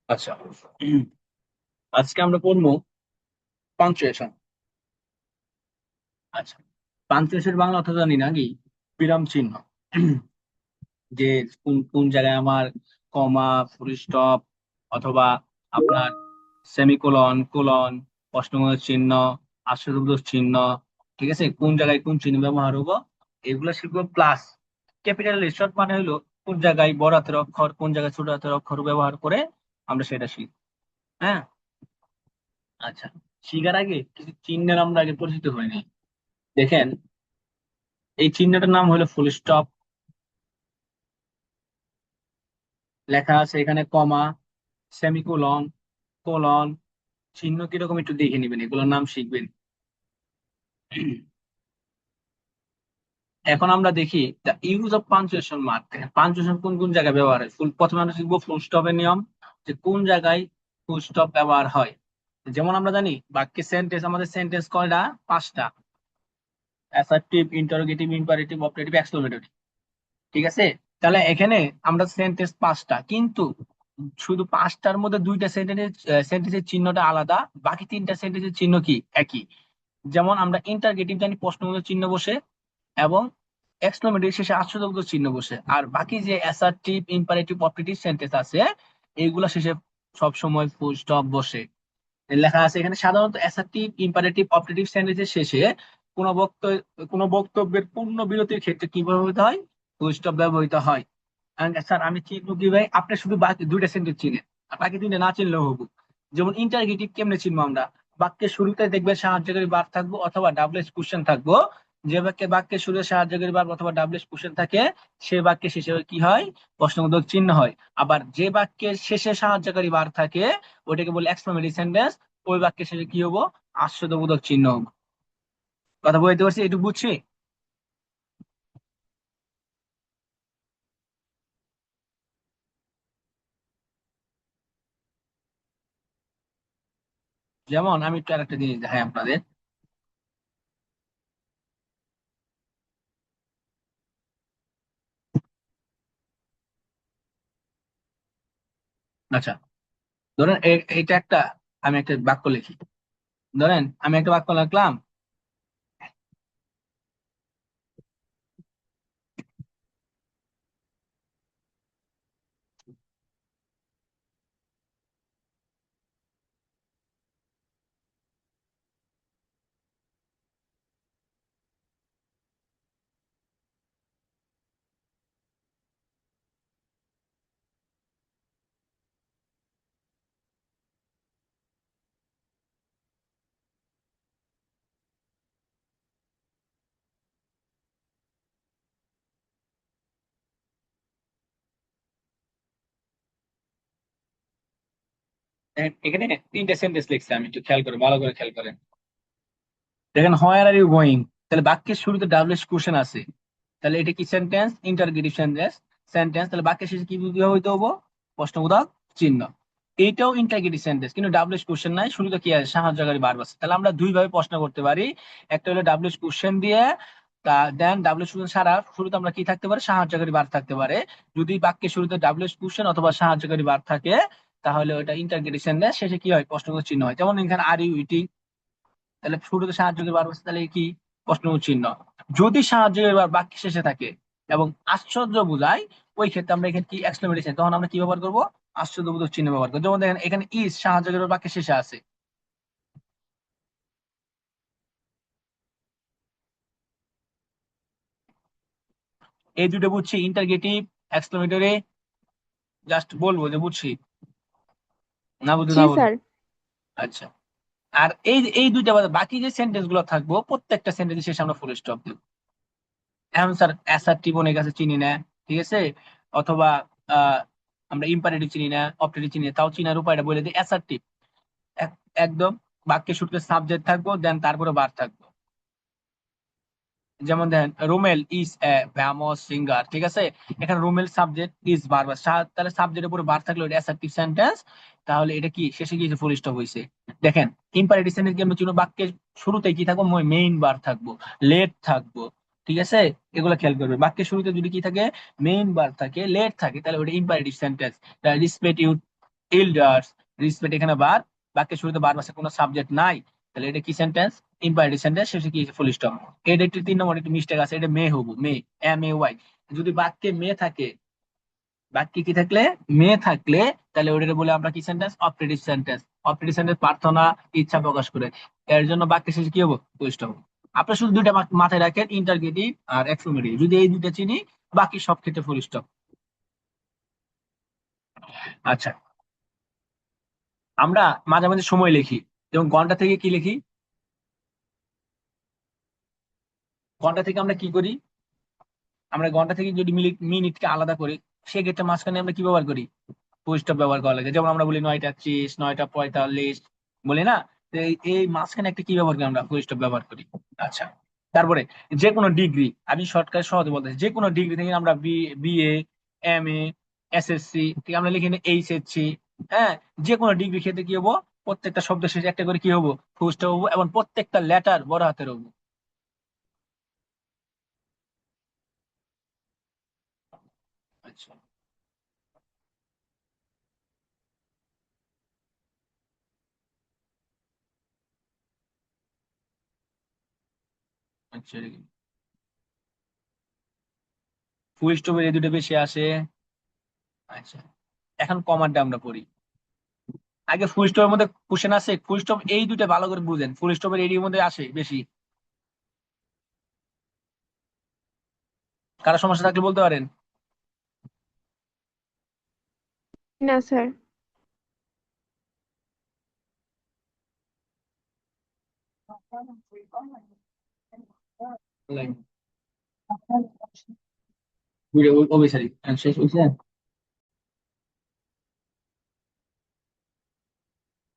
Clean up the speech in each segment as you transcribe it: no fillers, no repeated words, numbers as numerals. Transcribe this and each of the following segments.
আচ্ছা। উম, আজকে আমরা পড়বো পাঞ্চুয়েশন। আচ্ছা, পাঞ্চুয়েশন বাংলা অর্থ জানি না কি? বিরাম চিহ্ন। যে কোন কোন জায়গায় আমার কমা, ফুল স্টপ, অথবা আপনার সেমিকোলন, কোলন, প্রশ্নবোধক চিহ্ন, আশ্চর্যবোধক চিহ্ন, ঠিক আছে, কোন জায়গায় কোন চিহ্ন ব্যবহার হবো এগুলো শিখবো। প্লাস ক্যাপিটাল শর্ট মানে হলো কোন জায়গায় বড় হাতের অক্ষর, কোন জায়গায় ছোট হাতের অক্ষর ব্যবহার করে আমরা সেটা শিখি। হ্যাঁ। আচ্ছা, শিখার আগে কিছু চিহ্নের আমরা আগে পরিচিত হয়নি। দেখেন, এই চিহ্নটার নাম হলো ফুল স্টপ। লেখা আছে এখানে কমা, সেমিকোলন, কোলন। চিহ্ন কিরকম একটু দেখে নিবেন, এগুলোর নাম শিখবেন। এখন আমরা দেখি the use of punctuation mark. Punctuation কোন কোন জায়গায় ব্যবহার হয়। প্রথমে আমরা শিখবো ফুল স্টপের নিয়ম, যে কোন জায়গায় ফুল স্টপ ব্যবহার হয়। যেমন আমরা জানি বাক্যে সেন্টেন্স, আমাদের সেন্টেন্স কয়টা? পাঁচটা: assertive, interrogative, imperative, operative, exclamatory. ঠিক আছে। তাহলে এখানে আমরা সেন্টেন্স পাঁচটা, কিন্তু শুধু পাঁচটার মধ্যে দুইটা সেন্টেন্সের চিহ্নটা আলাদা, বাকি তিনটা সেন্টেন্সের চিহ্ন কি একই। যেমন আমরা ইন্টারগেটিভ জানি প্রশ্নবোধক চিহ্ন বসে, এবং এক্সক্লেমেটরি শেষে আশ্চর্যবোধক চিহ্ন বসে। আর বাকি যে অ্যাসার্টিভ, ইম্পারেটিভ, অপারেটিভ সেন্টেন্স আছে এইগুলা শেষে সব সময় ফুল স্টপ বসে। লেখা আছে এখানে সাধারণত অ্যাসার্টিভ, ইম্পারেটিভ, অপারেটিভ সেন্টেন্সের শেষে কোনো বক্তব্য কোনো বক্তব্যের পূর্ণ বিরতির ক্ষেত্রে কি ব্যবহৃত হয়? ফুল স্টপ ব্যবহৃত হয়। স্যার আমি চিনবো কি ভাই? আপনি শুধু বাকি দুইটা সেন্টেন্স চিনেন, আর বাকি তিনটা না চিনলেও হবো। যেমন ইন্টারগেটিভ কেমনে চিনবো আমরা? বাক্যের শুরুতে দেখবে সাহায্যকারী ভার্ব থাকবো অথবা ডাবল কোশ্চেন থাকবো। যে বাক্যের শুরুতে সাহায্যকারী ভার্ব অথবা ডাবল কোশ্চেন থাকে, সে বাক্যের শেষে কি হয়? প্রশ্নবোধক চিহ্ন হয়। আবার যে বাক্যের শেষে সাহায্যকারী ভার্ব থাকে ওইটাকে বলে এক্সক্লেমেটরি সেন্টেন্স। ওই বাক্যের শেষে কি হবো? আশ্চর্যবোধক চিহ্ন হবো। কথা বলতে পারছি? একটু বুঝছি। যেমন আমি একটু আরেকটা জিনিস দেখাই আপনাদের। আচ্ছা, ধরেন এটা একটা, আমি একটা বাক্য লিখি। ধরেন আমি একটা বাক্য লিখলাম: এখানে তিনটা সেন্টেন্স লিখছি, আমি একটু খেয়াল করে ভালো করে খেয়াল করেন। দেখেন, হোয়ার আর ইউ গোয়িং, তাহলে বাক্যের শুরুতে ডাবল কোশ্চেন আছে। তাহলে এটা কি সেন্টেন্স? Interrogative sentence. সেন্টেন্স তাহলে বাক্যের শেষে কি হইতে হবো? প্রশ্নবোধক চিহ্ন। এইটাও ইন্টারগেটিভ সেন্টেন্স, কিন্তু ডাবল কোশ্চেন নাই, শুরুতে কি আছে? সাহায্যকারী ভার্ব আছে। তাহলে আমরা দুই ভাবে প্রশ্ন করতে পারি। একটা হলো ডাবল কোশ্চেন দিয়ে, তা দেন ডাবল কোশ্চেন ছাড়া শুরুতে আমরা কি থাকতে পারে? সাহায্যকারী ভার্ব থাকতে পারে। যদি বাক্যের শুরুতে ডাবল কোশ্চেন অথবা সাহায্যকারী ভার্ব থাকে তাহলে ওটা ইন্টারগেটিভ সেন্টেন্স, শেষে কি হয়? প্রশ্নবোধক চিহ্ন হয়। যেমন এখানে আর ইউ ইটিং, তাহলে শুরুতে সাহায্যকারী ভার্ব আছে, তাহলে কি? প্রশ্নবোধক চিহ্ন। যদি সাহায্যকারী ভার্ব বাক্য শেষে থাকে এবং আশ্চর্য বোঝায়, ওই ক্ষেত্রে আমরা এখানে কি এক্সক্লেমেশন, তখন আমরা কি ব্যবহার করবো? আশ্চর্যবোধক চিহ্ন ব্যবহার করবো। যেমন দেখেন এখানে ইজ সাহায্যকারী ভার্ব বাক্যের শেষে আছে। এই দুটো বুঝছি, ইন্টারগেটিভ, এক্সক্লেমেটরি। জাস্ট বলবো যে বুঝছি, না বুঝতে জি না বলবো। স্যার। আচ্ছা। আর এই এই দুইটা বাদে বাকি যে সেন্টেন্স গুলো থাকবো প্রত্যেকটা সেন্টেন্স শেষে আমরা ফুল স্টপ দিব। এখন স্যার অ্যাসার্টিভ অনেক আছে, চিনি না, ঠিক আছে, অথবা আহ আমরা ইম্পারেটিভ চিনি না, অপটেটিভ চিনি না, তাও চিনার উপায়টা বলে দিই। অ্যাসার্টিভ একদম বাক্যে শুরুতে সাবজেক্ট থাকবো, দেন তারপরে বার থাকবো। যেমন দেখেন, Rommel is a famous singer, ঠিক আছে। এখানে রোমেল সাবজেক্ট, ইজ ভার্ব, তাহলে সাবজেক্টের উপরে বার থাকলো এটা অ্যাসার্টিভ সেন্টেন্স। তাহলে এটা কি শেষে গিয়ে ফুল স্টপ হয়েছে। দেখেন, ইম্পারেটিভ সেন্টেন্স কি আমরা চিনো? বাক্যের শুরুতে কি থাকবো? মেইন বার থাকবো, লেট থাকবো, ঠিক আছে। এগুলো খেয়াল করবে, বাক্যের শুরুতে যদি কি থাকে? মেইন বার থাকে, লেট থাকে, তাহলে ওটা imperative sentence. Respect you, elders, respect এখানে বার, বাক্যের শুরুতে বার আছে, কোনো সাবজেক্ট নাই, তাহলে এটা কি সেন্টেন্স? ইম্পারেটিভ সেন্টেন্স, শেষে কি ফুল স্টপ। এটা একটি 3 নম্বর একটি মিস্টেক আছে, এটা মে হবো, মে, MAY। যদি বাক্যে মে থাকে, বাক্যে কি থাকলে, মে থাকলে, তাহলে ওটা বলে আমরা কি sentence? Operative sentence. Operative sentence প্রার্থনা, ইচ্ছা প্রকাশ করে। এর জন্য বাক্যের শেষে কি হবো? Full stop. আপনার শুধু দুইটা মাথায় রাখেন, ইন্টারগেটিভ আর এক্সক্লেমেটিভ, যদি এই দুইটা চিনি, বাকি সব ক্ষেত্রে ফুল স্টপ। আচ্ছা, আমরা মাঝে মাঝে সময় লিখি, যেমন ঘন্টা থেকে কি লিখি? ঘন্টা থেকে আমরা কি করি? আমরা ঘন্টা থেকে যদি মিনিটকে আলাদা করি, সেক্ষেত্রে মাঝখানে আমরা কি ব্যবহার করি? ফুল স্টপ ব্যবহার করা লাগে। যেমন আমরা বলি 9টা 30, 9টা 45, বলি না? তো এই মাঝখানে একটা কি ব্যবহার করি? আমরা ফুল স্টপ ব্যবহার করি। আচ্ছা, তারপরে যে কোনো ডিগ্রি, আমি শর্টকাট সহজে বলতেছি, যে কোনো ডিগ্রি থেকে আমরা BA, MA, SSC থেকে আমরা লিখি HSC। হ্যাঁ, যে কোনো ডিগ্রি ক্ষেত্রে কি হবো? প্রত্যেকটা শব্দ শেষে একটা করে কি হবো? ফুল স্টপ হবো, এবং প্রত্যেকটা লেটার বড় হাতের হবো। আচ্ছা, আচ্ছা, ফুল স্টপের এই দুটো বেশি আসে। আচ্ছা, এখন কমান্ডটা আমরা পড়ি। আগে ফুল স্টপের মধ্যে কোশ্চেন আছে, ফুল স্টপ এই দুইটা ভালো করে বুঝেন, ফুল স্টপের এর মধ্যে আসে বেশি। কারো সমস্যা থাকলে বলতে পারেন। না স্যার। অভিসারী শেষ হয়েছে।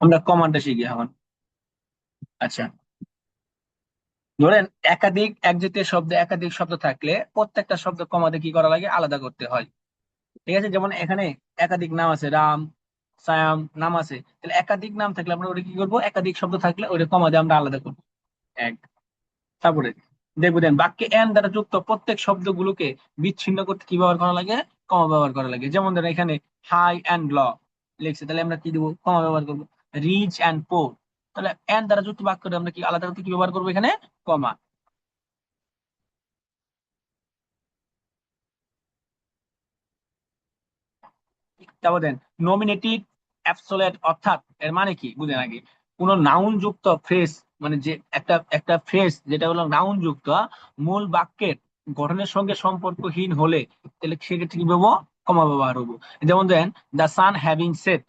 আমরা কমান্ডটা শিখি এখন। আচ্ছা, ধরেন একাধিক একজাতীয় শব্দ, একাধিক শব্দ থাকলে প্রত্যেকটা শব্দ কমাতে কি করা লাগে? আলাদা করতে হয়। ঠিক আছে, যেমন এখানে একাধিক নাম আছে, রাম, সায়াম নাম আছে, তাহলে একাধিক নাম থাকলে আমরা ওটা কি করবো? একাধিক শব্দ থাকলে ওটা কমা দিয়ে আমরা আলাদা করবো। এক, তারপরে দেখবো দেন বাক্যে এন দ্বারা যুক্ত প্রত্যেক শব্দগুলোকে বিচ্ছিন্ন করতে কি ব্যবহার করা লাগে? কমা ব্যবহার করা লাগে। যেমন ধরেন এখানে হাই অ্যান্ড ল লিখছে, তাহলে আমরা কি দেবো? কমা ব্যবহার করবো। রিচ অ্যান্ড পোর, তাহলে এন দ্বারা যুক্ত বাক্য আমরা কি আলাদা করতে কি ব্যবহার করবো? এখানে কমা। তারপর দেন নমিনেটিভ অ্যাবসোলেট, অর্থাৎ এর মানে কি বুঝেন আগে। কোন নাউন যুক্ত ফ্রেজ, মানে যে একটা একটা ফ্রেজ যেটা হলো নাউন যুক্ত, মূল বাক্যের গঠনের সঙ্গে সম্পর্কহীন হলে, তাহলে সেক্ষেত্রে কি বলবো? কমা ব্যবহার হবো। যেমন দেন দ্য সান হ্যাভিং সেট,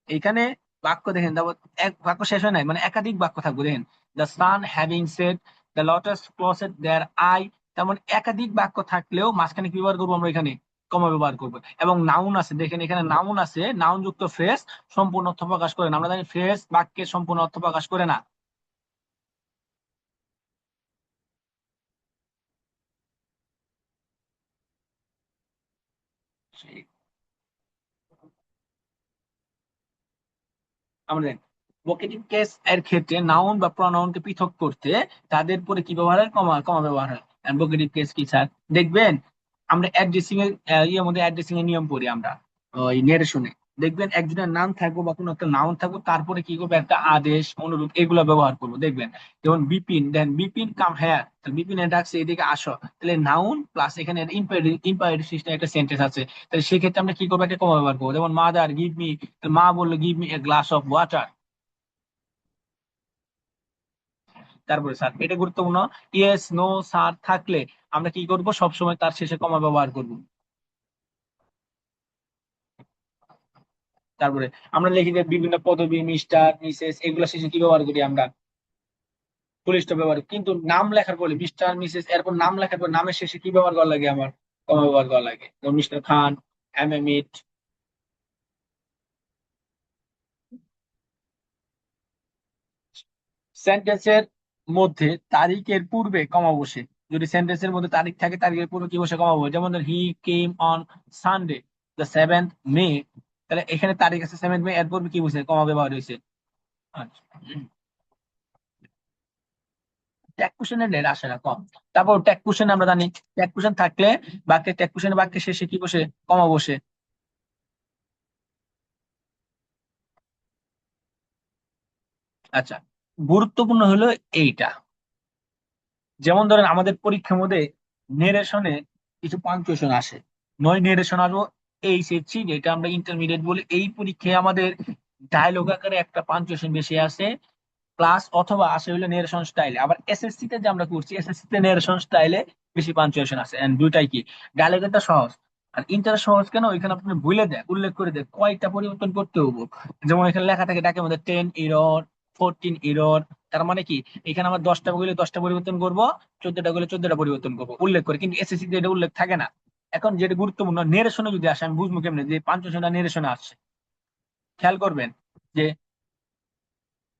এখানে বাক্য দেখেন, তারপর এক বাক্য শেষ হয় নাই, মানে একাধিক বাক্য থাকবে। দেখেন the sun having set, the lotus closed their eye, তেমন একাধিক বাক্য থাকলেও মাঝখানে কি ব্যবহার করবো? আমরা এখানে কমা ব্যবহার করবো। এবং নাউন আছে, দেখেন এখানে নাউন আছে, নাউন যুক্ত ফ্রেজ সম্পূর্ণ অর্থ প্রকাশ করে না। আমরা জানি ফ্রেজ বাক্যের সম্পূর্ণ অর্থ প্রকাশ করে না। আমরা ভোকেটিভ কেস এর ক্ষেত্রে নাউন বা প্রনাউনকে পৃথক করতে তাদের পরে কি ব্যবহার হয়? কমা, কমা ব্যবহার হয়। ভোকেটিভ কেস কি স্যার? দেখবেন আমরা অ্যাড্রেসিং এর ইয়ের মধ্যে অ্যাড্রেসিং এর নিয়ম পড়ি আমরা, ওই নেরেশনে। দেখবেন একজনের নাম থাকবো বা কোনো একটা নাউন থাকবো, তারপরে কি করবো? একটা আদেশ, অনুরোধ, এগুলো ব্যবহার করবো। দেখবেন যেমন বিপিন, দেন বিপিন কাম হ্যার, বিপিন এর ডাকছে এদিকে আসো, তাহলে নাউন প্লাস এখানে ইম্পারেটিভ সিস্টেম একটা সেন্টেন্স আছে, তাহলে সেক্ষেত্রে আমরা কি করবো? একটা কমা ব্যবহার করবো। যেমন মাদার গিভ মি, মা বললো give me a glass of water. তারপরে স্যার এটা গুরুত্বপূর্ণ, ইয়েস নো স্যার থাকলে আমরা কি করব? সবসময় তার শেষে কমা ব্যবহার করব। তারপরে আমরা লিখি যে বিভিন্ন পদবি, মিস্টার, মিসেস, এগুলো শেষে কি ব্যবহার করি? আমরা ফুল স্টপ ব্যবহার করি। কিন্তু নাম লেখার পরে মিস্টার, মিসেস, এরপর নাম লেখার পর নামের শেষে কি ব্যবহার করা লাগে? আমার কমা ব্যবহার করা লাগে। যেমন মিস্টার খান, মিট। সেন্টেন্সের মধ্যে তারিখের পূর্বে কমা বসে, যদি সেন্টেন্সের মধ্যে তারিখ থাকে, তারিখের পূর্বে কি বসে? কমা বসে। যেমন he came on Sunday the 7th May, তাহলে এখানে তারিখ আছে 7th May, এর পূর্বে কি বসে? কমা ব্যবহার হয়েছে। আচ্ছা, ট্যাগ কুশনের নের আসে না, কম। তারপর ট্যাগ কুশন আমরা জানি, ট্যাগ কুশন থাকলে বাক্যে, ট্যাগ কুশনের বাক্যের শেষে কি বসে? কমা বসে। আচ্ছা, গুরুত্বপূর্ণ হলো এইটা, যেমন ধরেন আমাদের পরীক্ষার মধ্যে নেরেশনে কিছু পাঞ্চুয়েশন আসে, নয় নেরেশন আসবো এইচএসসি যেটা আমরা ইন্টারমিডিয়েট বলি, এই পরীক্ষায় আমাদের ডায়লগ আকারে একটা পাঞ্চুয়েশন বেশি আসে, প্লাস অথবা আসে হলো নেরেশন স্টাইলে। আবার এসএসসি তে যে আমরা করছি, এসএসসি তে নেরেশন স্টাইলে বেশি পাঞ্চুয়েশন আছে, এন্ড দুইটাই কি, ডায়লগেরটা সহজ আর ইন্টার সহজ কেন, এখানে আপনি বলে দেয়, উল্লেখ করে দেয় কয়টা পরিবর্তন করতে হবো। যেমন এখানে লেখা থাকে ডাকের মধ্যে 10 এরর, 14 এরর, তার মানে কি এখানে আমার 10টা বলে 10টা পরিবর্তন করব, 14টা বলে 14টা পরিবর্তন করবো উল্লেখ করে, কিন্তু এসএসসি তে এটা উল্লেখ থাকে না। এখন যেটা গুরুত্বপূর্ণ, নেরেশনে যদি আসে আমি বুঝবো কেমনে যে পাঞ্চুয়েশনটা নেরেশনে আসছে, খেয়াল করবেন যে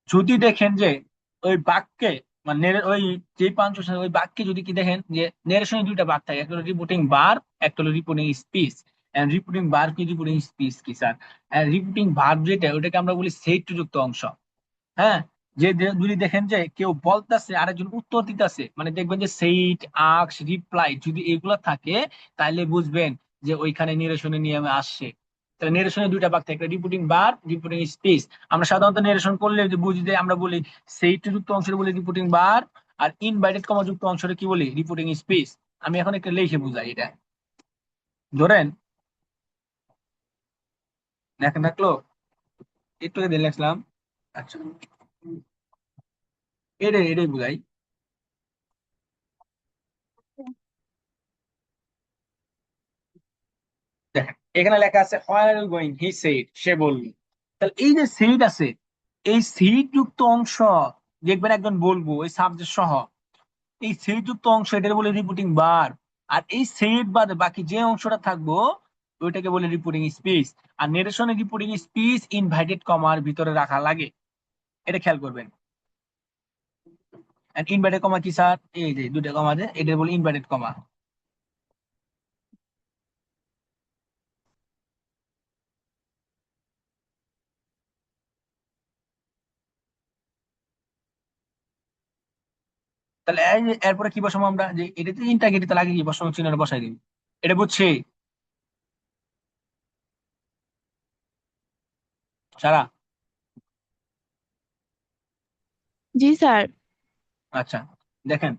যদি দেখেন যে ওই বাক্যে মানে ওই যে পাঞ্চুয়েশন ওই বাক্যে যদি কি দেখেন যে নেরেশনে দুইটা বাক্য থাকে, একটা হলো রিপোর্টিং বার, একটা হলো রিপোর্টিং স্পিচ। এন্ড রিপোর্টিং বার কি, রিপোর্টিং স্পিচ কি স্যার? রিপোর্টিং ভার্ব যেটা ওটাকে আমরা বলি সেইট যুক্ত অংশ। হ্যাঁ, যদি দেখেন যে কেউ বলতেছে আরেকজন উত্তর দিতেছে, মানে দেখবেন যে সেইট, আস্ক, রিপ্লাই যদি এগুলা থাকে, তাহলে বুঝবেন যে ওইখানে নিরসনে নিয়মে আসছে। তাহলে নিরসনে দুইটা ভাগ থাকে, রিপোর্টিং বার, রিপোর্টিং স্পিচ। আমরা সাধারণত নিরসন করলে যে বুঝি যে আমরা বলি সেইট যুক্ত অংশের বলি reporting bar, are inverted comma যুক্ত অংশটা কি বলি, রিপোর্টিং স্পিচ। আমি এখন একটা লিখে বুঝাই এটা। ধরেন লেখা থাকলো, একটু আগে দিয়ে লিখলাম। আচ্ছা, এটাই বুঝাই। দেখেন এখানে লেখা আছে where are you going, he said, সে বলল। তাহলে এই যে সেড আছে, এই সেড যুক্ত অংশ দেখবেন একজন বলবো এই সাবজেক্ট সহ, এই সেড যুক্ত অংশ এটাকে বলে রিপিটিং বার। আর এই সেড বাদে বাকি যে অংশটা থাকবো ওইটাকে বলে রিপিটিং স্পিচ। আর নেরেশনে রিপিটিং স্পিচ ইনভাইটেড কমার ভিতরে রাখা লাগে, এটা খেয়াল করবেন। ইনভাইটেড কমা কি স্যার, এই যে দুইটা কমা আছে এটা বলে ইনভাইটেড কমা। তাহলে এরপরে কি বসাবো আমরা, যে এটাতে ইন্টারগেটিভ, তাহলে আগে কি বসাবো, চিহ্নটা বসাই দিই। এটা বুঝছি সারা? জি স্যার। আচ্ছা, দেখেন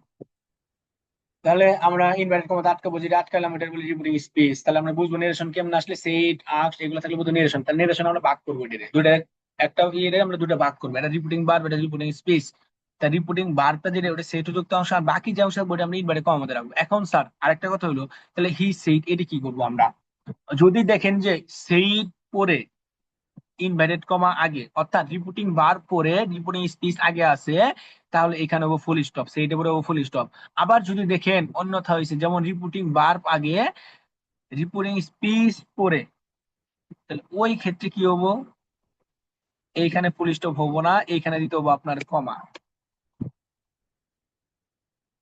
তাহলে আমরা ইনভার্টেড কমাতে আটকাবো, যেটা আটকালাম এটা বলি রিপিটিং স্পেস। তাহলে আমরা বুঝবো নেরেশন কেমন আসলে, সেট, আস্ক এগুলো থাকলে বুঝবো নেরেশন। তাহলে নেরেশন আমরা ভাগ করবো এটা দুইটা, একটা ইয়ে আমরা দুটো ভাগ করবো, এটা রিপিটিং বার, এটা রিপিটিং স্পেস। তা রিপিটিং বারটা যেটা ওটা সেট যুক্ত অংশ, আর বাকি যে অংশ ওটা আমরা ইনভার্টেড কমাতে রাখবো। এখন স্যার আরেকটা কথা হলো, তাহলে হি সেইট এটা কি করবো আমরা, যদি দেখেন যে সেইট পরে ইনভার্টেড কমা আগে, অর্থাৎ রিপিটিং বার পরে রিপিটিং স্পিচ আগে আছে, তাহলে এখানে হবো ফুল স্টপ, সেইটা পরে হবো ফুল স্টপ। আবার যদি দেখেন অন্যথা হয়েছে, যেমন রিপিটিং বার আগে রিপিটিং স্পিচ পরে, তাহলে ওই ক্ষেত্রে কি হবো, এইখানে ফুল স্টপ হবো না, এইখানে দিতে হবো আপনার কমা।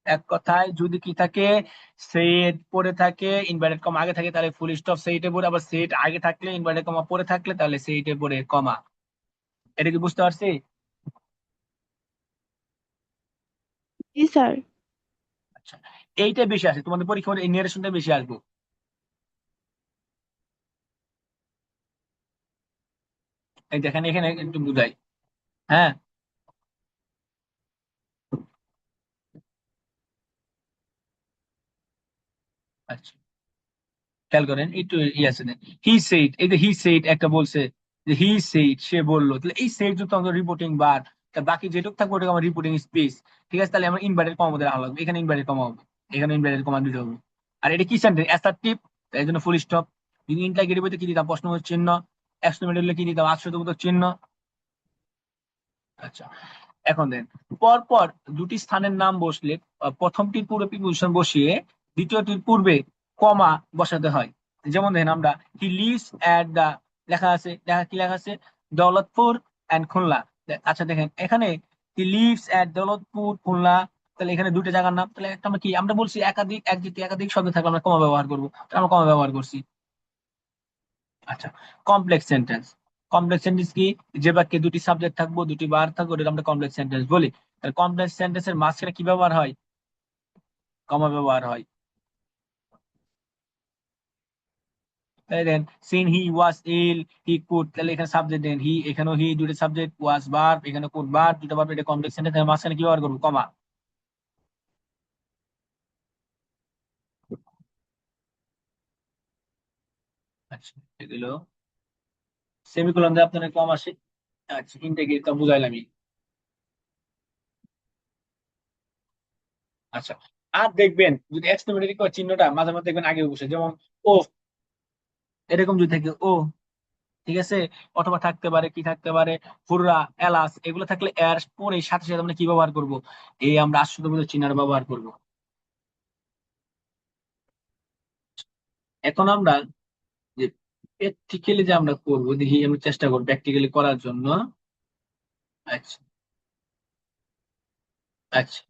এক কথায় যদি কি থাকে, সেট পরে থাকে ইনভার্টেড কমা আগে থাকে, তাহলে ফুল স্টপ সেইটে পরে, আবার সেট আগে থাকলে ইনভার্টেড কমা পরে থাকলে তাহলে সেইটে পরে কমা। এটা কি বুঝতে পারছি? জি স্যার। আচ্ছা, এইটা বেশি আসে তোমাদের পরীক্ষা, এই নারেশনটা বেশি আসবে। এই দেখেন এখানে একটু বুঝাই। হ্যাঁ, আচ্ছা, খেয়াল করেন একটু আছে, হি সেইড, এই যে হি সেইড একটা বলছে, যে হি সেইড সে বললো, তাহলে এই সেইড যুক্ত অংশ রিপোর্টিং বার, তা বাকি যেটুকু থাকবে ওটাকে আমার রিপোর্টিং স্পেস। ঠিক আছে, তাহলে আমার ইনভার্টেড কমা মধ্যে রাখা লাগবে, এখানে ইনভার্টেড কমা হবে, এখানে ইনভার্টেড কমা দিতে হবে। আর এটা কি সেন্টেন্স, অ্যাসার্টিভ, এই জন্য ফুল স্টপ। যদি ইন্টারগেটিভ হইতে কি দিতাম, প্রশ্নবোধক চিহ্ন। এক্সক্লেমেটর হলে কি দিতাম, আশ্চর্যবোধক চিহ্ন। আচ্ছা, এখন দেন পর পর দুটি স্থানের নাম বসলে প্রথমটির পূর্বে প্রিপোজিশন বসিয়ে দ্বিতীয়টির পূর্বে কমা বসাতে হয়। যেমন দেখেন আমরা হি লিভস এট দা, লেখা আছে, কি লেখা আছে, দৌলতপুর এন্ড খুলনা। আচ্ছা দেখেন এখানে হি লিভস এট দৌলতপুর খুলনা, তাহলে এখানে দুটো জায়গার নাম, তাহলে একটা আমরা কি, আমরা বলছি একাধিক, এক যদি একাধিক শব্দ থাকলে আমরা কমা ব্যবহার করবো, তাহলে আমরা কমা ব্যবহার করছি। আচ্ছা, কমপ্লেক্স সেন্টেন্স। কমপ্লেক্স সেন্টেন্স কি, যে বাক্যে দুটি সাবজেক্ট থাকবো, দুটি বার থাকবো, ওটাকে আমরা কমপ্লেক্স সেন্টেন্স বলি। তাহলে কমপ্লেক্স সেন্টেন্সের মাঝখানে কি ব্যবহার হয়, কমা ব্যবহার হয়। তাহলে দেন scene he was ill he could, তাহলে এখানে সাবজেক্ট দেন হি, এখানেও হি দুটো সাবজেক্ট, ওয়াজ ভার্ব, এখানে কুড ভার্ব, দুটো ভার্ব, এটা কমপ্লেক্স সেন্টেন্স, মাঝখানে কি ব্যবহার করবো, কমা। আচ্ছা এগুলো সেমিকোলন দিয়ে আপনার কম আসে। আচ্ছা ইন্টিগ্রেট তো বুঝাইলামই। আচ্ছা আর দেখবেন যদি এক্সক্লেমেটরি চিহ্নটা মাঝে মাঝে দেখবেন আগে বসে, যেমন ও, এরকম যদি থাকে ও, ঠিক আছে, অথবা থাকতে পারে কি থাকতে পারে হুররা, এলাস, এগুলো থাকলে এর পরে সাথে সাথে আমরা কি ব্যবহার করব, এই আমরা আশ্রিতবোধক চিহ্নটা ব্যবহার করব। এখন আমরা যে প্র্যাকটিক্যালি যে আমরা করব, দেখি আমরা চেষ্টা করব প্র্যাকটিক্যালি করার জন্য। আচ্ছা আচ্ছা,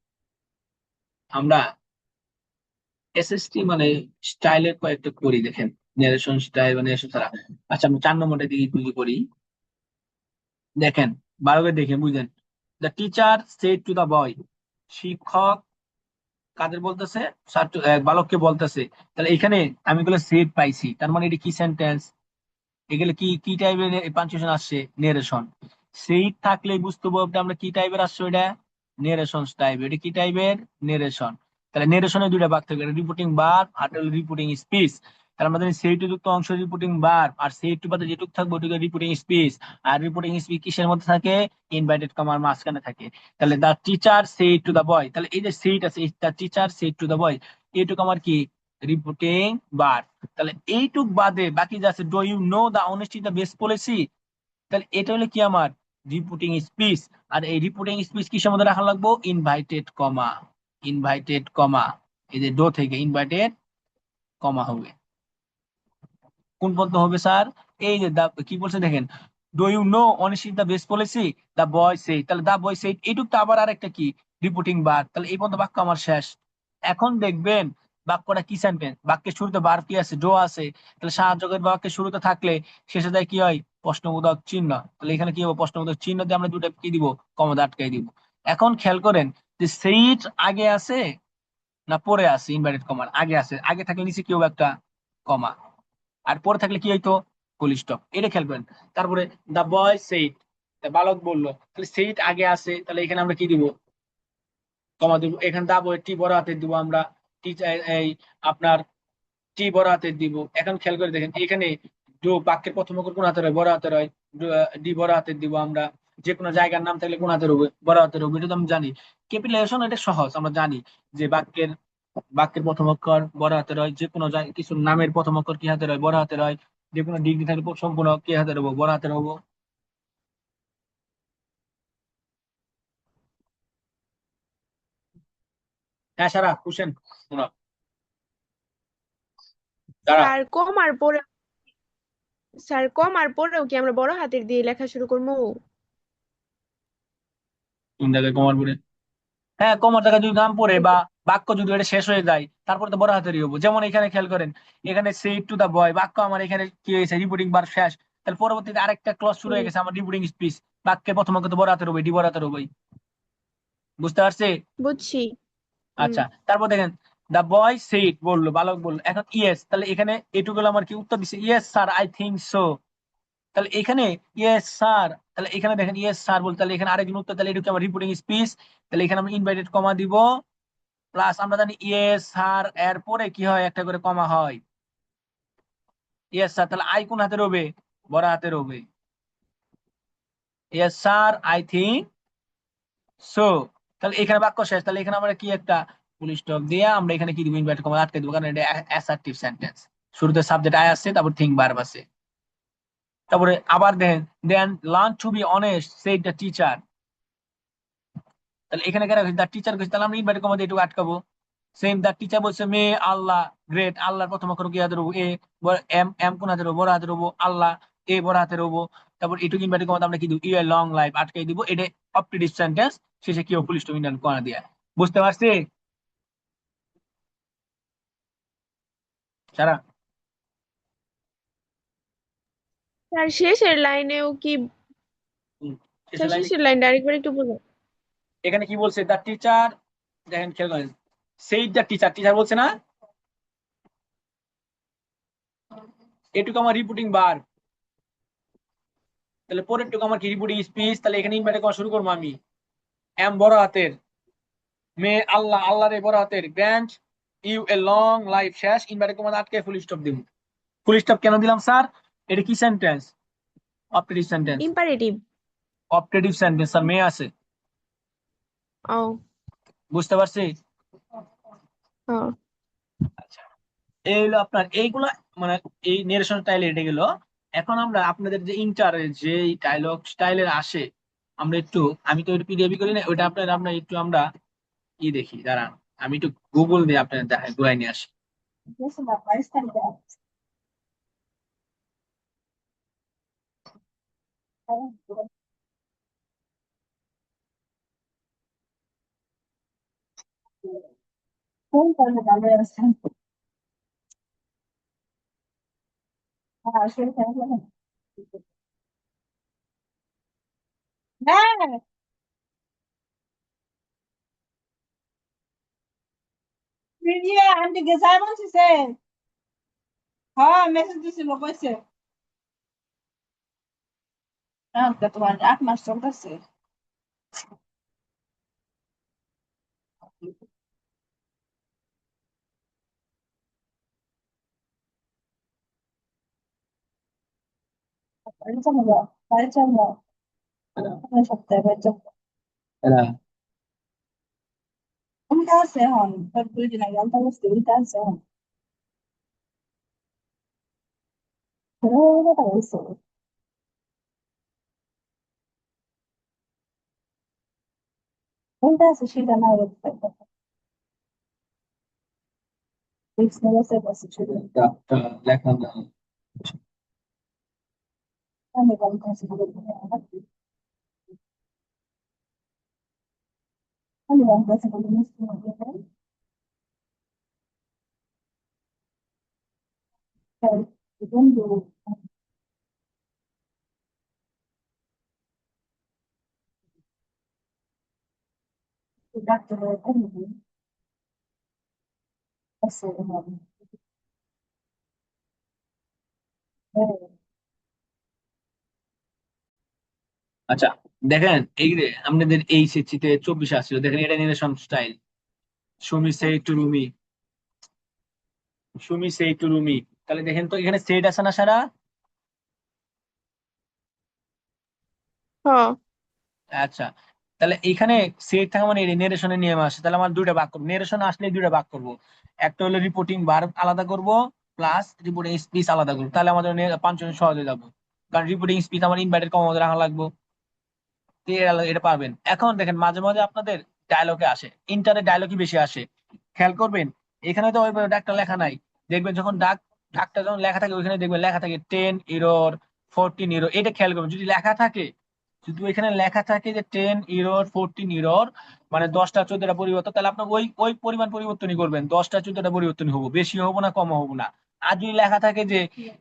আমরা এসএসটি মানে স্টাইলের কয়েকটা করি দেখেন, ন্যারেশন স্টাইল মানে এসব ছাড়া। আচ্ছা আমরা 4 নম্বরটা দিকে তৈরি করি। দেখেন ভালো করে দেখে বুঝলেন, the teacher said to the boy, শিক্ষক কাদের বলতেছে, বালককে বলতেছে। তাহলে এখানে আমি গুলো সেড পাইছি, তার মানে এটা কি সেন্টেন্স, এগুলো কি কি টাইপের পাঞ্চুয়েশন আসছে, নেরেশন। সেইট থাকলে বুঝতে পারবো আমরা কি টাইপের আসছে, ওইটা নেরেশন টাইপ, এটা কি টাইপের, নেরেশন। তাহলে নেরেশনের দুইটা ভাগ থাকে, রিপোর্টিং ভার্ব আর রিপোর্টিং স্পিচ। তাহলে আমাদের সেইট যুক্ত অংশ রিপোর্টিং ভার্ব, আর সেইট বাদে যেটুকু থাকবে ওটুকু রিপোর্টিং স্পিচ। আর রিপোর্টিং স্পিচ কিসের মধ্যে থাকে, ইনভাইটেড কমার মাঝখানে থাকে। তাহলে দা টিচার সেইট টু দা বয়, তাহলে এই যে সেইট আছে, দা টিচার সেইট টু দা বয়, এইটুকু আমার কি, রিপোর্টিং ভার্ব। তাহলে এইটুক বাদে বাকি যা আছে, do you know the honesty the best policy, তাহলে এটা হলো কি আমার রিপোর্টিং স্পিচ। আর এই রিপোর্টিং স্পিচ কিসের মধ্যে রাখা লাগবো, ইনভাইটেড কমা, ইনভাইটেড কমা, এই যে ডো থেকে ইনভাইটেড কমা হবে। কোন পদ্ম হবে স্যার, এই যে কি বলছে দেখেন, do you know honesty the best policy, the boy say, তাহলে দা বয় সে এইটুক তো আবার আরেকটা কি, রিপোর্টিং বার, তাহলে এই পর্যন্ত বাক্য আমার শেষ। এখন দেখবেন বাক্যটা কি সেন্টেন্স, বাক্যের শুরুতে বার কি আছে, ডো আছে, তাহলে সাহায্যকারী বাক্যের শুরুতে থাকলে শেষে দেয় কি হয়, প্রশ্নবোধক চিহ্ন। তাহলে এখানে কি হবে, প্রশ্নবোধক চিহ্ন দিয়ে আমরা দুটো কি দিব, কমা আটকাই দিব। এখন খেয়াল করেন যে সেইট আগে আছে না পরে আছে, ইনভার্টেড কমার আগে আছে, আগে থাকলে নিচে কি হবে, একটা কমা, আর পরে থাকলে কি হইতো, ফুল স্টপ, এটা খেয়াল করেন। তারপরে দা বয় সেইট, বালক বললো, তাহলে সেইট আগে আছে, তাহলে এখানে আমরা কি দিব, কমা দিব। এখানে দা বয় টি বড় হাতে দিব আমরা, টি এই আপনার টি বড় হাতে দিব। এখন খেয়াল করে দেখেন এখানে ডো বাক্যের প্রথম অক্ষর কোন হাতের হয়, বড় হাতের হয়, ডি বড় হাতের দিব আমরা। যে কোনো জায়গার নাম থাকলে কোন হাতের হবে, বড় হাতের হবে, এটা তো আমি জানি। ক্যাপিটালাইজেশন এটা সহজ, আমরা জানি যে বাক্যের বাক্যের প্রথম অক্ষর বড় হাতের হয়, যে কোনো কিছু নামের প্রথম অক্ষর কি হাতের হয়, বড় হাতের হয়। যে কোনো ডিগ্রি থাকলে সম্পূর্ণ কি হাতের হবো, বড় হাতের হবো। হ্যাঁ সারা হোসেন, শোনো, দাঁড়া। স্যার কমার পরে, স্যার কমার পরেও কি আমরা বড় হাতের দিয়ে লেখা শুরু করবো? কোন জায়গায় কমার পরে, হ্যাঁ কমার জায়গায় যদি নাম পড়ে বা বাক্য যদি এটা শেষ হয়ে যায় তারপরে তো বড় হাতেরই হবো। যেমন এখানে খেয়াল করেন, এখানে সে টু দা বয়, বাক্য আমার এখানে কি হয়েছে, রিপোর্টিং বার শেষ, তাহলে পরবর্তীতে আরেকটা ক্লজ শুরু হয়ে হুম, গেছে আমার রিপোর্টিং স্পিচ, বাক্যের প্রথম অক্ষর তো বড় হাতের হবে, ডি বড় হাতের হবে। বুঝতে পারছি। বুঝছি। হুম। আচ্ছা তারপর দেখেন, দা বয় সেইড বললো, বালক বললো, এখন ইয়েস, তাহলে এখানে এটুকু আমার কি উত্তর দিচ্ছে, yes sir I think so. তাহলে এখানে ইয়েস স্যার, তাহলে এখানে দেখেন ইয়েস স্যার বলতে, তাহলে এখানে আরেকজন উত্তর, তাহলে এটুকু আমার রিপোর্টিং স্পিচ। তাহলে এখানে আমরা ইনভাইটেড কমা দিব, প্লাস আমরা জানি ইয়েস স্যার এর পরে কি হয়, একটা করে কমা হয়, ইয়েস স্যার, তাহলে আই কোন হাতের হবে, বড় হাতের হবে, yes sir I think so. তাহলে এখানে বাক্য শেষ, তাহলে এখানে আমরা কি একটা ফুল স্টপ দিয়ে আমরা এখানে কি দিব, ইনভার্টেড কমা আটকে দিব, কারণ এটা অ্যাসার্টিভ সেন্টেন্স, শুরুতে সাবজেক্ট আই আসছে, তারপর থিং ভার্ব আছে। তারপরে আবার then, then learn to be honest said the teacher, তাহলে এখানে কেন দ্য টিচার কইছে, তাহলে আমরা ইনভার্টেড কমা দিয়ে একটু আটকাবো। সেম দ্য টিচার বলছে মে আল্লাহ গ্রেট, আল্লাহর প্রথম অক্ষর কি হাতের হবো, এ, এম, এম কোন হাতের হবো, বড় হাতের হবো, আল্লাহ এ বড় হাতের হবো। তারপর এটুকু ইনভার্টেড কমাতে আমরা কি দিব, ইউ এ লং লাইফ আটকাই দিব, এটা অপটিভ সেন্টেন্স, শেষে কি ফুল স্টপ ইন্টার করা দিয়া। বুঝতে পারছি সারা। স্যার শেষের লাইনেও কি, হুম, শেষের স্যার লাইনে শেষের লাইনটা আরেকবার একটু বলো। এখানে কি বলছে, দ্য টিচার, দেখেন খেয়াল করেন, সেই দ্য টিচার, টিচার বলছে না, এটুকু আমার রিপোর্টিং বার, তাহলে পরেরটুকু আমার কি রিপোর্টিং স্পিচ। তাহলে এখানে ইনভার্টেড করা শুরু করবো আমি। এম বড় হাতের, মে আল্লাহ, আল্লাহ রে বড় হাতের, grant you a long life, শেষ ইনভার্টেড কমা আটকে ফুল স্টপ দিব। ফুল স্টপ কেন দিলাম স্যার? এটা কি sentence? Optative sentence. Imperative. Optative sentence sir, may আছে। ও। বুঝতে পারছি? হ্যাঁ। আচ্ছা, এই হলো আপনার এইগুলা, মানে এই নেরেশন স্টাইল এটা গেল। এখন আমরা আপনাদের যে ইন্টার যে ডায়লগ স্টাইলের আসে, আমরা একটু, আমি তো পিডিএফ করি না ওইটা, আপনার আপনার একটু আমরা দেখি, দাঁড়ান আমি একটু গুগল দিয়ে আপনাদের দেখাই, ঘুরাই নিয়ে আসি। হ্যাঁ, প্রিয়া আন্টি গেছাই বলছিস? হ্যাঁ, মেসেজ দিছিল কইছে। তোমার 8 মাস চলতেছে। বাড়ি চলে যাও, বাড়ি চলে যাও, সপ্তাহে বাড়ি চলে যাও। এরা উল্টা আছে এখন, তোর 2 দিন আগে আলতা বসতে উল্টা আছে এখন। কথা বলছো, উল্টা আছে সেটা না বলতে রিক্স নেওয়া বসে ছিল। লেখা আমি বলতে আছি আমি বলতে আছি বন্ধু ডাক্তার আছে। আচ্ছা, দেখেন এই যে আপনাদের এই সিচিতে 24 আসছিল, দেখেন এটা নিরেশন স্টাইল। সুমি সে টু রুমি, সুমি সে টু রুমি। তাহলে দেখেন তো এখানে সেট আছে না সারা? হ্যাঁ। আচ্ছা, তাহলে এখানে সেট থাকা মানে নেরেশনে নিয়ম আসে, তাহলে আমার দুইটা ভাগ করবো, নেরেশন আসলে দুইটা ভাগ করবো। একটা হলো রিপোর্টিং ভার্ব আলাদা করব, প্লাস রিপোর্টিং স্পিচ আলাদা করবো, তাহলে আমাদের পাঁচজন সহজ হয়ে যাবো। কারণ রিপোর্টিং স্পিচ আমার ইনভার্টেড কমা রাখা লাগবে, তো এটা পারবেন। এখন দেখেন মাঝে মাঝে আপনাদের ডায়লগে আসে, ইন্টারে ডায়লগই বেশি আসে, খেয়াল করবেন। এখানে তো ওইভাবে ডাকটা লেখা নাই, দেখবেন যখন ডাকটা যখন লেখা থাকে ওইখানে দেখবেন লেখা থাকে 10 ইরর, 14 ইরর, এটা খেয়াল করবেন। যদি লেখা থাকে, যদি ওইখানে লেখা থাকে যে 10 ইরর, 14 ইরর, মানে 10টা 14টা পরিবর্তন, তাহলে আপনার ওই ওই পরিমাণ পরিবর্তনই করবেন, 10টা 14টা পরিবর্তন হবো, বেশি হবো না কম হবো না। আর যদি লেখা থাকে যে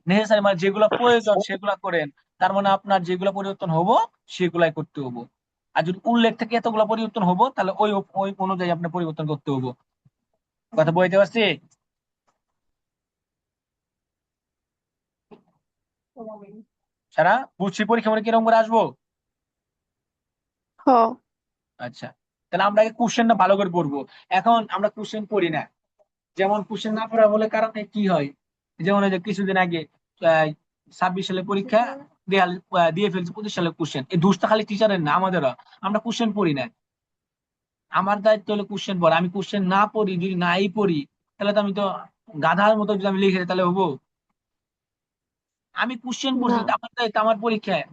নেসেসারি, মানে যেগুলো প্রয়োজন সেগুলা করেন, তার মানে আপনার যেগুলো পরিবর্তন হবো সেগুলাই করতে হবো। আর যদি উল্লেখ থেকে এতগুলো পরিবর্তন হবো, তাহলে ওই ওই অনুযায়ী আপনার পরিবর্তন করতে হবো। কথা বলতে পারছি? সারা বুঝছি, পরীক্ষা মানে কিরকম করে আসবো? হ্যাঁ। আচ্ছা, তাহলে আমরা আগে কোশ্চেনটা ভালো করে পড়বো। এখন আমরা কোশ্চেন পড়ি না, যেমন কোশ্চেন না পড়া বলে কারণে কি হয়, যেমন ওই যে কিছুদিন আগে 26 সালে পরীক্ষা দিয়ে ফেলছে, 25 সালের কোশ্চেন। এই দোষটা খালি টিচারের না, আমাদেরও। আমরা কোশ্চেন পড়ি না। আমার দায়িত্ব হলো কোশ্চেন পড়া, আমি কোশ্চেন না পড়ি, যদি নাই পড়ি, তাহলে তো আমি তো গাধার মতো যদি আমি লিখে দিই, তাহলে হবো? আমি কোশ্চেন না। পড়ছি, তো আমার দায়িত্ব, আমার পরীক্ষায়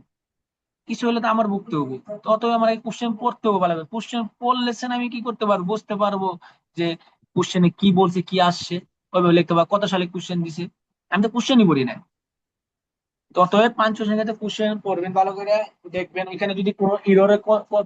কিছু হলে তো আমার ভুগতে হবে। তো অতএব আমার কোশ্চেন পড়তে হবে ভালো। কোশ্চেন পড়লে সে আমি কি করতে পারবো, বুঝতে পারবো যে কোশ্চেনে কি বলছে, কি আসছে, ওইভাবে লিখতে পারবো কত সালে কোশ্চেন দিছে। আমি তো কোশ্চেনই পড়ি না। তো অতএব পাঞ্চুসংখ্যাতে কোশ্চেন পড়বেন ভালো করে, দেখবেন এখানে যদি কোনো ইররের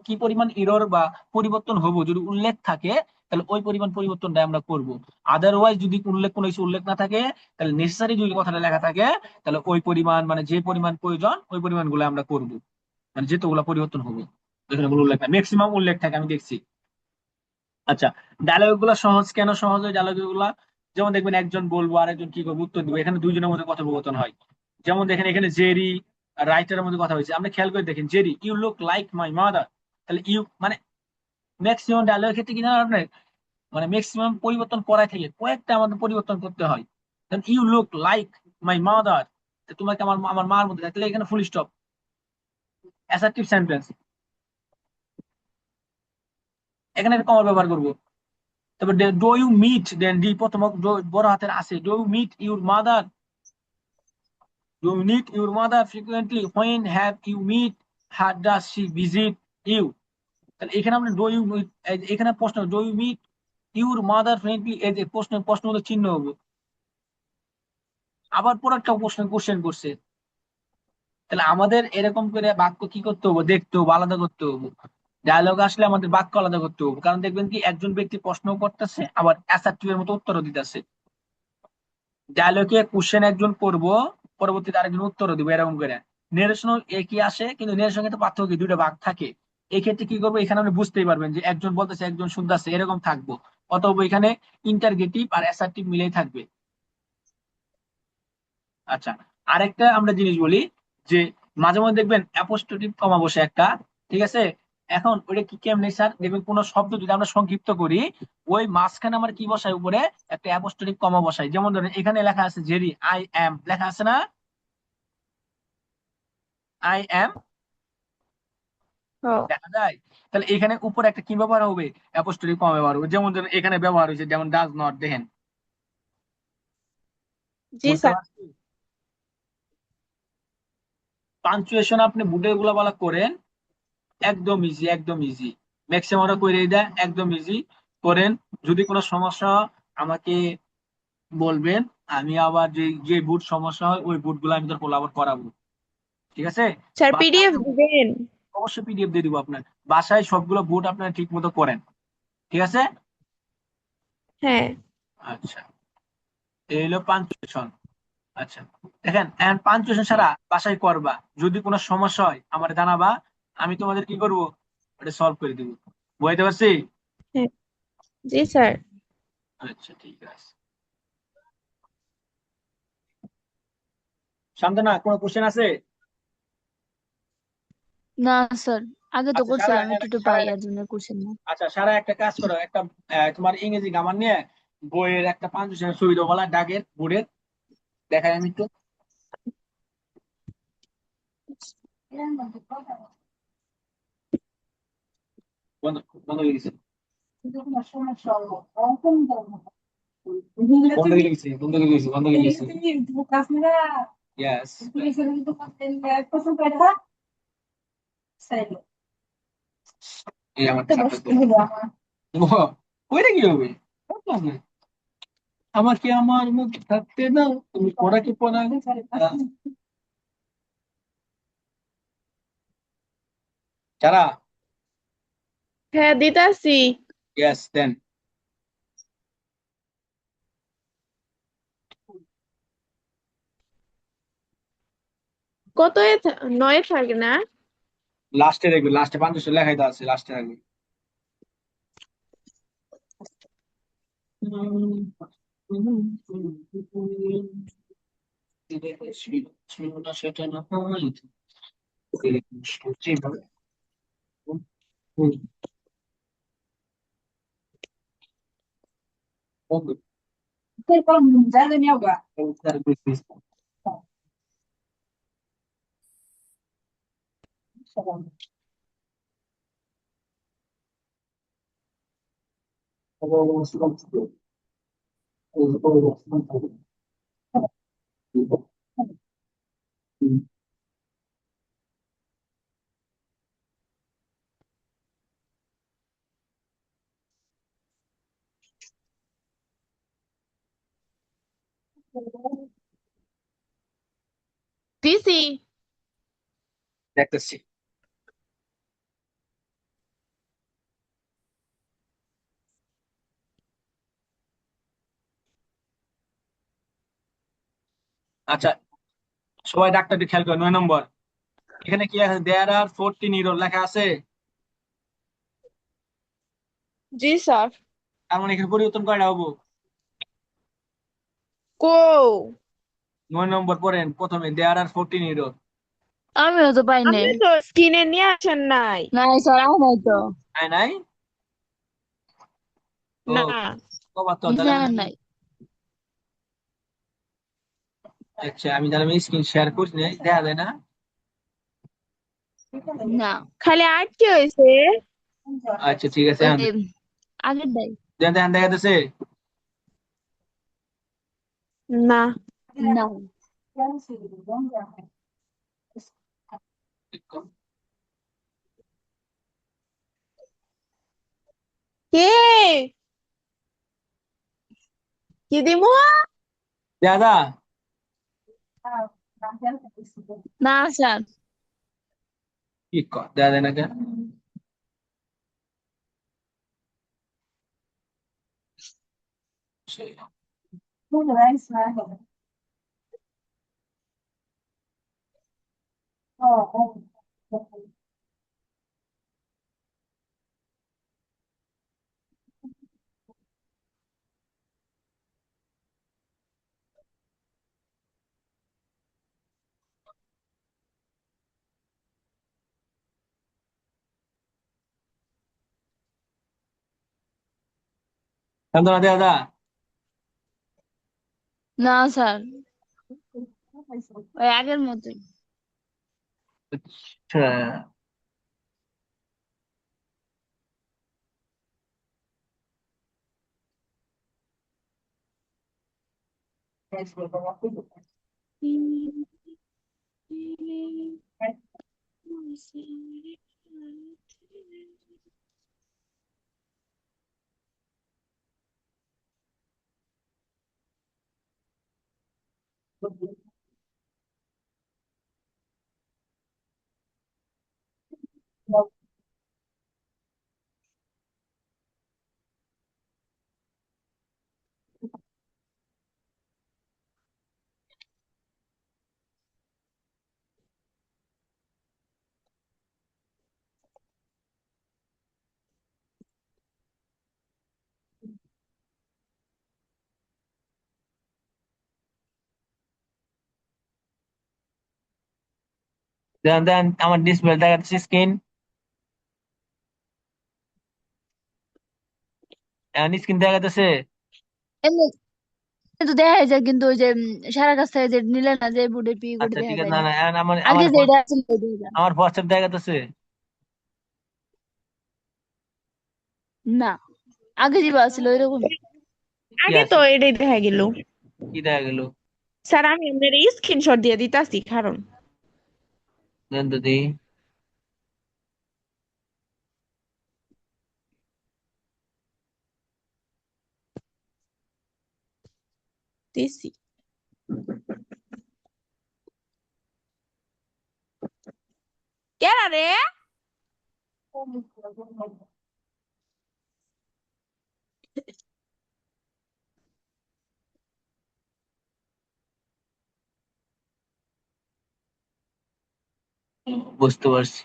কি পরিমাণ ইরর বা পরিবর্তন হবো যদি উল্লেখ থাকে, তাহলে ওই পরিমাণ পরিবর্তনটা আমরা করব। আদারওয়াইজ যদি উল্লেখ কোনো কিছু উল্লেখ না থাকে, তাহলে নেসেসারি যদি কথাটা লেখা থাকে, তাহলে ওই পরিমাণ, মানে যে পরিমাণ প্রয়োজন ওই পরিমাণ গুলো আমরা করব, মানে যেহেতুগুলো পরিবর্তন হবে। এখানে কোনো উল্লেখ নাই, ম্যাক্সিমাম উল্লেখ থাকে, আমি দেখছি। আচ্ছা, ডায়লগ গুলো সহজ কেন সহজ হয় ডায়লগ গুলা? যেমন দেখবেন একজন বলবো আরেকজন কি করবো উত্তর দিবো, এখানে দুইজনের মধ্যে কথোপকথন হয়। যেমন দেখেন এখানে জেরি রাইটারের মধ্যে কথা হয়েছে, আপনি খেয়াল করে দেখেন Jerry you look like my mother. তাহলে ইউ মানে ম্যাক্সিমাম ডায়লগের ক্ষেত্রে কি জানেন আপনার, মানে ম্যাক্সিমাম পরিবর্তন করাই থাকে, কয়েকটা আমাদের পরিবর্তন করতে হয়। You look like my mother, তোমাকে আমার আমার মার মধ্যে, তাহলে এখানে ফুল স্টপ, অ্যাসার্টিভ সেন্টেন্স, এখানে কমার ব্যবহার করবো। তারপর do you meet, then D প্রথম বড় হাতের আছে, do you meet your mother, do you meet your mother frequently, when have you meet her, does she visit you. তাহলে এখানে আমরা ডো ইউ, এখানে প্রশ্ন do you meet your mother frequently, এই যে প্রশ্ন প্রশ্ন মতো চিহ্ন হবো। আবার পর একটা প্রশ্ন কোশ্চেন করছে, তাহলে আমাদের এরকম করে বাক্য কি করতে হবে, দেখতে হবে, আলাদা করতে হবে। ডায়লগ আসলে আমাদের বাক্য আলাদা করতে হবে, কারণ দেখবেন কি একজন ব্যক্তি প্রশ্ন করতেছে আবার অ্যাসার্টিভ এর মতো উত্তরও দিতেছে। ডায়লগে কোশ্চেন একজন করব, পরবর্তীতে আরেকজন উত্তরও দিব, এরকম করে। নেরেশনও একই আসে, কিন্তু নেরেশনের ক্ষেত্রে পার্থক্য কি, দুটো ভাগ থাকে। এই ক্ষেত্রে কি করবো, এখানে আপনি বুঝতেই পারবেন যে একজন বলতেছে একজন শুনতেছে, এরকম থাকবো। অথবা এখানে ইন্টারগেটিভ আর অ্যাসার্টিভ মিলেই থাকবে। আচ্ছা, আরেকটা আমরা জিনিস বলি, যে মাঝে মধ্যে দেখবেন অ্যাপোস্ট্রোফিক কমা বসে একটা, ঠিক আছে। এখন ওইটা কি কেমনে স্যার, দেখবেন কোন শব্দ যদি আমরা সংক্ষিপ্ত করি, ওই মাঝখানে আমরা কি বসাই, উপরে একটা অ্যাপোস্ট্রোফিক কমা বসাই। যেমন ধরেন এখানে লেখা আছে জেরি, আই এম লেখা আছে না, আই এম হ। দেখা যায়। তাহলে এখানে উপরে একটা কি ব্যবহার হবে, অ্যাপোস্ট্রোফিক কমা ব্যবহার হবে। যেমন ধরেন এখানে ব্যবহার হয়েছে, যেমন ডাজ নট, দেখেন। জি বুঝতে স্যার। পারছি। পাঞ্চুয়েশন আপনি বুটের গুলা বলা করেন, একদম ইজি, একদম ইজি। ম্যাক্সিমাম ওরা করে দেয়, একদম ইজি করেন। যদি কোনো সমস্যা হয়, আমাকে বলবেন, আমি আবার যে যে বুট সমস্যা হয় ওই বুট গুলো আমি তোর আবার করাবো, ঠিক আছে। স্যার বাসায় পিডিএফ আপনার দিবেন? অবশ্যই পিডিএফ দিয়ে দিব আপনার, বাসায় সবগুলো বুট আপনার ঠিক মতো করেন, ঠিক আছে। হ্যাঁ। আচ্ছা, এই হলো পাঞ্চুয়েশন। আচ্ছা, দেখেন পাঞ্চুয়েশন ছাড়া বাসায় করবা, যদি কোনো সমস্যা হয় আমার জানাবা, আমি তোমাদের কি করবো, ওটা সলভ করে দিব। বুঝতে পারছি। হ্যাঁ। জি স্যার। আচ্ছা ঠিক আছে। শান্তনা, কোনো কোশ্চেন আছে? না স্যার, আগে তো আচ্ছা সারা, করছিলাম, একটু একটু পাই, এর জন্য করছেন না। আচ্ছা সারা একটা কাজ করো, একটা তোমার ইংরেজি গ্রামার নিয়ে বইয়ের একটা পাঞ্চুয়েশন সুবিধা বলা ডাকের বোর্ডের, দেখাই আমি একটু। বন্ধ, বন্ধ হয়ে গেছে, সমস্যা হলো অঙ্কন ধর্ম বন্ধ হয়ে গেছে, বন্ধ হয়ে গেছে, বন্ধ হয়ে গেছে। কাশ্মীরা ইয়েস, প্রথম কথা চাইলো এই আমার তো খাতা বসতে তো। হলো আমার ওইটা কি হবে, বুঝলাম না। আমাকে আমার মুখ থাকতে দাও, তুমি পড়া কি পড়া। যারা, হ্যাঁ দিতাছি। ইয়েস দেন। কত নয় থাকে না? লাস্টে দেখবে, লাস্টে পাঞ্চুয়েশন লেখাই তো আছে, লাস্টে রাখবে। সেটা না হয়। জানে নিয়োগা দিছি। দেখতেছি। আচ্ছা, সবাই ডাক্তারটি খেয়াল করে 9 নম্বর, এখানে কি আছে, দেয়ার আর 14 ইউরো লেখা আছে। জি স্যার। তার মানে এখানে পরিবর্তন কয়টা হবো, কো 9 নম্বর পড়েন প্রথমে, দেয়ার আর 14 হিরো। আমিও তো পাই নাই। আপনি তো স্ক্রিনে নিয়ে আসেন নাই। নাই স্যার, আয় নাই তো। নাই নাই। ও, না, কবার তো তাহলে নিচে আমি। আর নাই। আচ্ছা, আমি তাহলে আমি স্ক্রিন শেয়ার করছি না, দেখা যায় না। না, খালি আটকে হয়েছে। আচ্ছা ঠিক আছে, ওই এখন যে আগের দাই। দেখেন দেখেন, দেখা যাচ্ছে। না, না, কে কি দিমু? দাদা, না স্যার। কি কর, দেখা যায় না কেন? সেই, শান্তনা দাদা। না স্যার, ওই আগের মতোই। আচ্ছা, দেখেন দেখেন, আমার ডিসপ্লে দেখা যাচ্ছে, স্ক্রিন, এখন স্ক্রিন দেখা যাচ্ছে। এমনি তো দেখা যায়, কিন্তু ওই যে সারা কাছ থেকে যে নিলে না, যে বুড়ে পি করে আচ্ছা ঠিক দেখা আছে, যায় না না। না, এখন আমার আগে আমার যেটা ছিল ওইটা দেখা যায়। আমার হোয়াটসঅ্যাপ দেখা যাচ্ছে। না, আগে যেটা ছিল ওইরকম। কি আগে তো আছে? এটাই দেখা গেল। কি দেখা গেল? স্যার আমি আপনার স্ক্রিনশট দিয়ে দিতাছি কারণ দেন তো দেখি। দিছি। কেরা রে? বুঝতে পারছি।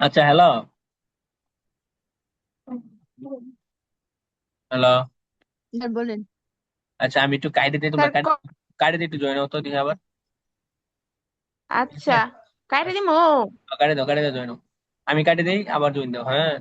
আচ্ছা, হ্যালো হ্যালো। স্যার বলেন। আচ্ছা, আমি একটু কাইডে দিই, তোমরা স্যার কাইডে দিয়ে একটু জয়েন হতো দেখি আবার। ঠিক আছে, আচ্ছা, কাইটা দিমু। কাইডে দাও, কাইডে দাও, জয়েন। আমি কাইডে দিই, আবার জয়েন দাও, হ্যাঁ।